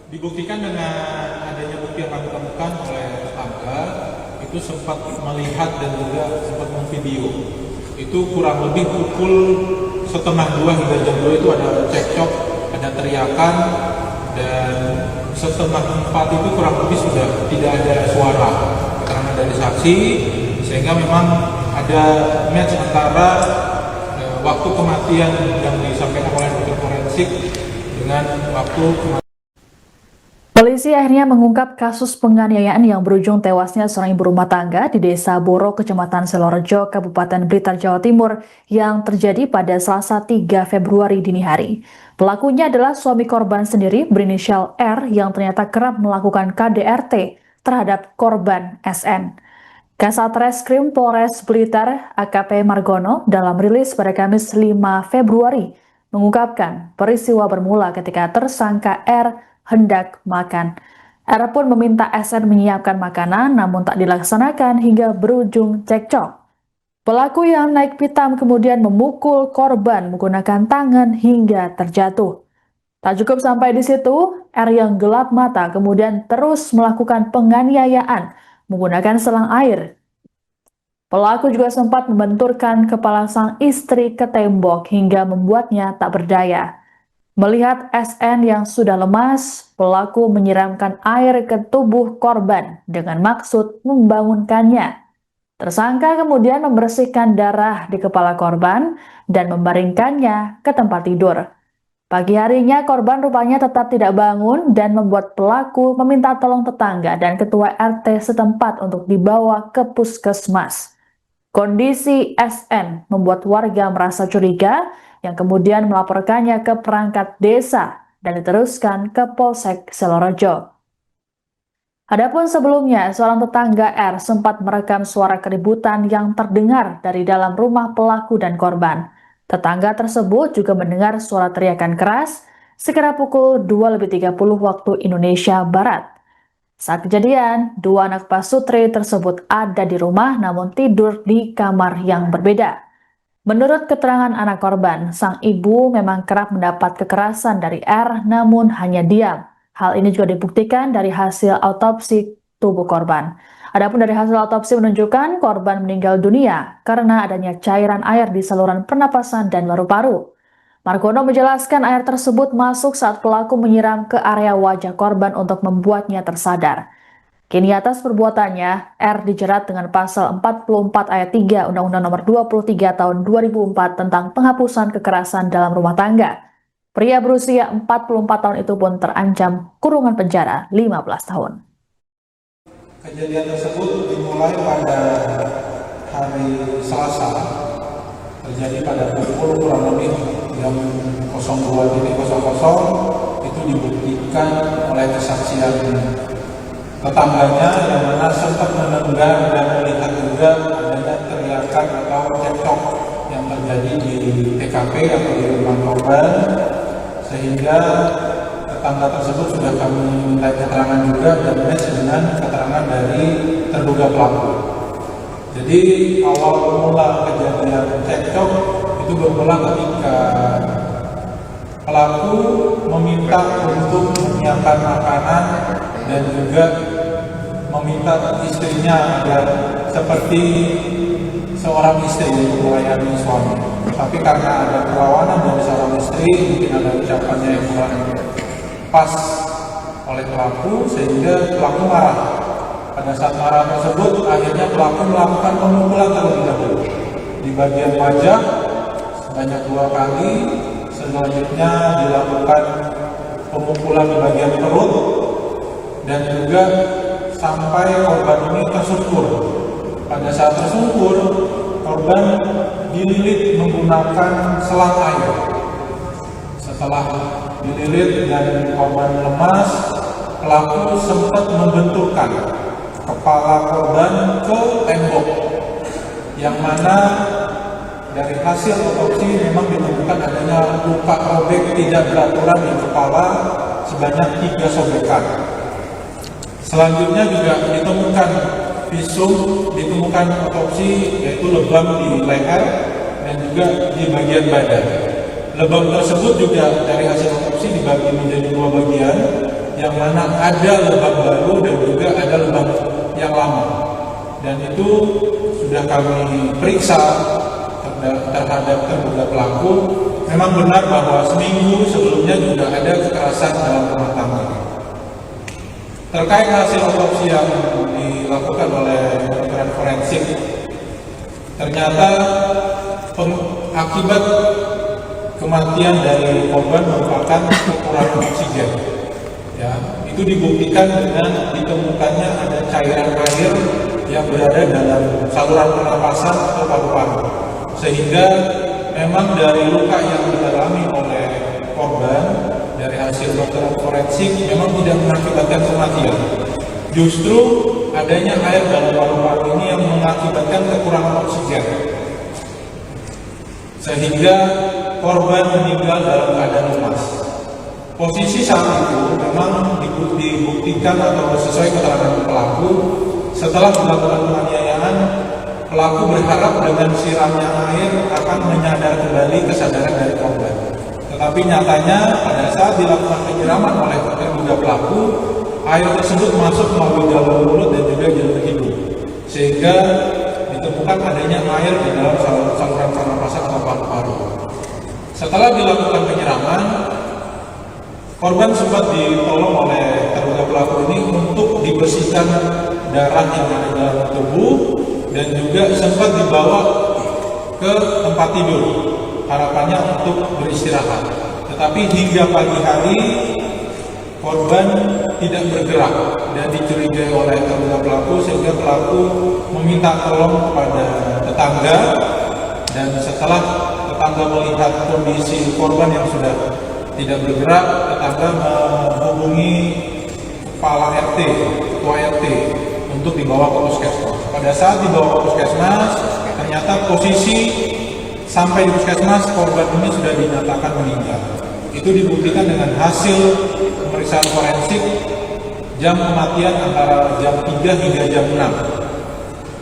Dibuktikan dengan adanya bukti yang kami temukan oleh tetangga, itu sempat melihat dan juga sempat memvideo. Itu kurang lebih pukul 1:30 hingga jam 2 itu ada cekcok, ada teriakan, dan 3:30 itu kurang lebih sudah tidak ada suara. Keterangan dari saksi, sehingga memang ada match antara waktu kematian yang disampaikan oleh dokter forensik dengan waktu kematian. Polisi akhirnya mengungkap kasus penganiayaan yang berujung tewasnya seorang ibu rumah tangga di Desa Boro, Kecamatan Selorejo, Kabupaten Blitar, Jawa Timur yang terjadi pada Selasa 3 Februari dini hari. Pelakunya adalah suami korban sendiri berinisial R yang ternyata kerap melakukan KDRT terhadap korban SN. Kasat Reskrim Polres Blitar AKP Margono dalam rilis pada Kamis 5 Februari mengungkapkan peristiwa bermula ketika tersangka R hendak makan. R pun meminta SN menyiapkan makanan namun tak dilaksanakan hingga berujung cekcok. Pelaku yang naik pitam kemudian memukul korban menggunakan tangan hingga terjatuh. Tak cukup sampai di situ, R yang gelap mata kemudian terus melakukan penganiayaan menggunakan selang air. Pelaku juga sempat membenturkan kepala sang istri ke tembok hingga membuatnya tak berdaya. Melihat SN yang sudah lemas, pelaku menyiramkan air ke tubuh korban dengan maksud membangunkannya. Tersangka kemudian membersihkan darah di kepala korban dan membaringkannya ke tempat tidur. Pagi harinya korban rupanya tetap tidak bangun dan membuat pelaku meminta tolong tetangga dan ketua RT setempat untuk dibawa ke puskesmas. Kondisi SN membuat warga merasa curiga yang kemudian melaporkannya ke perangkat desa dan diteruskan ke Polsek Selorejo. Adapun sebelumnya, seorang tetangga R sempat merekam suara keributan yang terdengar dari dalam rumah pelaku dan korban. Tetangga tersebut juga mendengar suara teriakan keras sekira pukul 2:30 waktu Indonesia Barat. Saat kejadian, dua anak pasutri tersebut ada di rumah namun tidur di kamar yang berbeda. Menurut keterangan anak korban, sang ibu memang kerap mendapat kekerasan dari R namun hanya diam. Hal ini juga dibuktikan dari hasil autopsi tubuh korban. Adapun dari hasil autopsi menunjukkan korban meninggal dunia karena adanya cairan air di saluran pernapasan dan paru-paru. Margono menjelaskan air tersebut masuk saat pelaku menyiram ke area wajah korban untuk membuatnya tersadar. Kini atas perbuatannya, R dijerat dengan pasal 44 ayat 3 Undang-Undang Nomor 23 Tahun 2004 tentang penghapusan kekerasan dalam rumah tangga. Pria berusia 44 tahun itu pun terancam kurungan penjara 15 tahun. Kejadian tersebut dimulai pada hari Selasa, terjadi pada pukul kurang lebih jam 02.00 itu dibuktikan oleh kesaksian tetangganya yang mana sempat mendengar dan melihat juga adanya teriakan atau cekcok yang terjadi di TKP atau di rumah korban, sehingga tetangga tersebut sudah kami minta keterangan juga dan match dengan keterangan dari terduga pelaku. Jadi awal mula kejadian cekcok itu bermula ketika pelaku meminta untuk menyiapkan makanan dan juga meminta istrinya agar seperti seorang istri untuk melayani suami. Tapi karena ada perlawanan dari seorang istri, mungkin ada ucapannya yang kurang pas oleh pelaku, sehingga pelaku marah. Pada saat marah tersebut, akhirnya pelaku melakukan pemukulan terlebih dahulu di bagian wajah sebanyak 2 kali. Selanjutnya dilakukan pemukulan di bagian perut dan juga sampai korban ini tersungkur. Pada saat tersungkur, korban dililit menggunakan selang air. Setelah dililit dan korban lemas, pelaku sempat membenturkan kepala korban ke tembok, yang mana dari hasil otopsi memang ditemukan adanya luka robek tidak beraturan di kepala sebanyak 3 sobekan. Selanjutnya juga ditemukan visum, ditemukan otopsi yaitu lebam di leher dan juga di bagian badan. Lebam tersebut juga dari hasil otopsi dibagi menjadi 2 bagian. yang mana ada lubang baru dan juga ada lubang yang lama. Dan itu sudah kami periksa terhadap terduga pelaku. Memang benar bahwa seminggu sebelumnya juga ada kekerasan dalam rumah tangga. Terkait hasil otopsi yang dilakukan oleh kedokteran forensik, ternyata akibat kematian dari korban merupakan kekurangan oksigen. Ya, itu dibuktikan dengan ditemukannya ada cairan air yang berada dalam saluran pernapasan atau paru-paru, sehingga memang dari luka yang dialami oleh korban dari hasil dokter forensik memang tidak mengakibatkan kematian. Justru adanya air dalam paru-paru ini yang mengakibatkan kekurangan oksigen, sehingga korban meninggal dalam keadaan lemas. Posisi saat itu memang dibuktikan atau sesuai keterangan pelaku, setelah melakukan penganiayaan, pelaku berharap dengan siramnya air akan menyadar kembali kesadaran dari korban. Tetapi nyatanya pada saat dilakukan penyiraman oleh terduga pelaku, air tersebut masuk melalui jalur mulut dan juga jalur hidung, sehingga ditemukan adanya air di dalam saluran pernapasan atau paru-paru. Setelah dilakukan penyiraman, korban sempat ditolong oleh terduga pelaku ini untuk dibersihkan darah yang ada dalam tubuh dan juga sempat dibawa ke tempat tidur, harapannya untuk beristirahat. Tetapi hingga pagi hari korban tidak bergerak dan dicurigai oleh terduga pelaku, sehingga pelaku meminta tolong kepada tetangga. Dan setelah tetangga melihat kondisi korban yang sudah tidak bergerak, tetangga menghubungi kepala RT, ketua RT untuk dibawa ke puskesmas. Pada saat dibawa ke puskesmas, ternyata posisi sampai di puskesmas korban ini sudah dinyatakan meninggal. Itu dibuktikan dengan hasil pemeriksaan forensik jam kematian antara jam 3 hingga jam 6.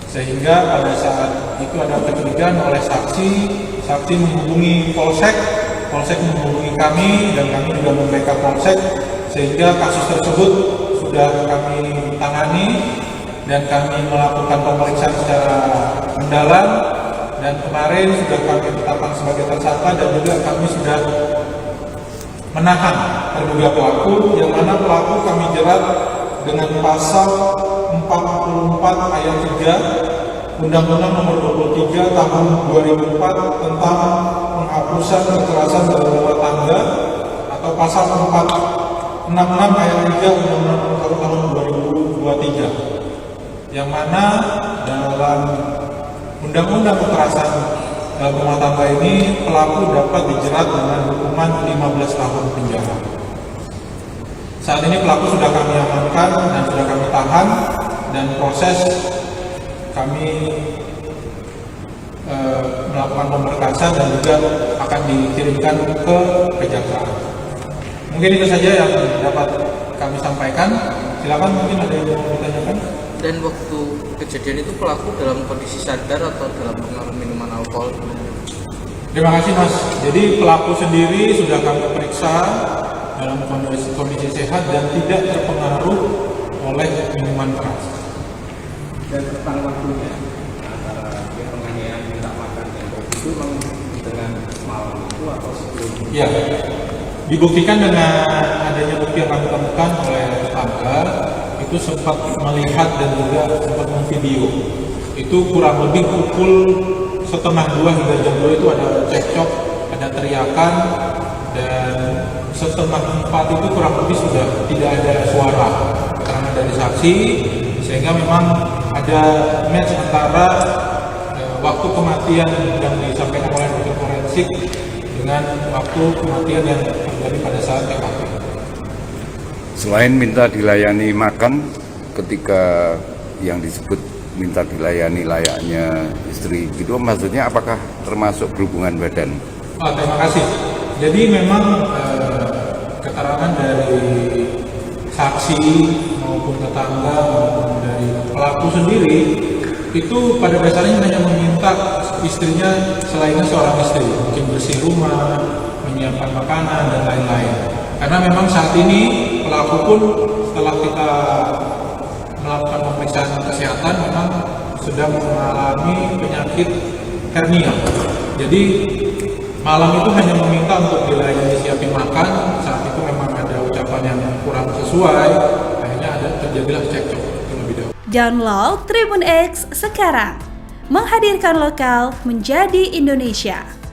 Sehingga pada saat itu ada kecurigaan oleh saksi menghubungi polsek menghubungi kami, dan kami juga membackup polsek, sehingga kasus tersebut sudah kami tangani dan kami melakukan pemeriksaan secara mendalam, dan kemarin sudah kami tetapkan sebagai tersangka dan juga kami sudah menahan terduga pelaku, yang mana pelaku kami jerat dengan pasal 44 ayat 3 Undang-Undang Nomor 23 Tahun 2004 tentang penghapusan kekerasan dalam rumah tangga, atau pasal 466 ayat 3 Undang-Undang Nomor 1 Tahun 2023, yang mana dalam Undang-Undang kekerasan dalam rumah tangga ini pelaku dapat dijerat dengan hukuman 15 tahun penjara. Saat ini pelaku sudah kami amankan dan sudah kami tahan, dan proses kami melakukan pemberkasan dan juga akan dikirimkan ke kejaksaan. Mungkin itu saja yang dapat kami sampaikan. Silakan, mungkin ada yang mau ditanyakan. Dan waktu kejadian itu pelaku dalam kondisi sadar atau dalam pengaruh minuman alkohol? Terima kasih, Mas. Jadi pelaku sendiri sudah kami periksa dalam kondisi sehat dan tidak terpengaruh oleh minuman keras. Dan tentang waktunya antara penganiayaan minta makan dan itu memang dengan malam itu atau sebelum? Ya, dibuktikan dengan adanya bukti yang kami temukan oleh tetangga, itu sempat melihat dan juga sempat memvideo. Itu kurang lebih pukul 1:30 hingga jam 2 itu ada cekcok, ada teriakan, dan 3:30 itu kurang lebih sudah tidak ada suara keterangan dari saksi, sehingga memang ada match antara waktu kematian yang disampaikan oleh dokter forensik dengan waktu kematian yang terjadi pada saat TKP. Selain minta dilayani makan, ketika yang disebut minta dilayani layaknya istri gitu, maksudnya apakah termasuk berhubungan badan? Terima kasih. Jadi memang keterangan dari saksi maupun tetangga maupun dari pelaku sendiri itu pada dasarnya hanya meminta istrinya selainnya seorang istri, mungkin bersih rumah, menyiapkan makanan dan lain-lain. Karena memang saat ini pelaku pun setelah kita melakukan pemeriksaan kesehatan memang sudah mengalami penyakit hernia. Jadi malam itu hanya meminta untuk dilayani siapin makan. Saat itu memang ada ucapan yang kurang sesuai, akhirnya terjadilah cekcok terlebih dahulu. Download Tribun X sekarang, menghadirkan lokal menjadi Indonesia.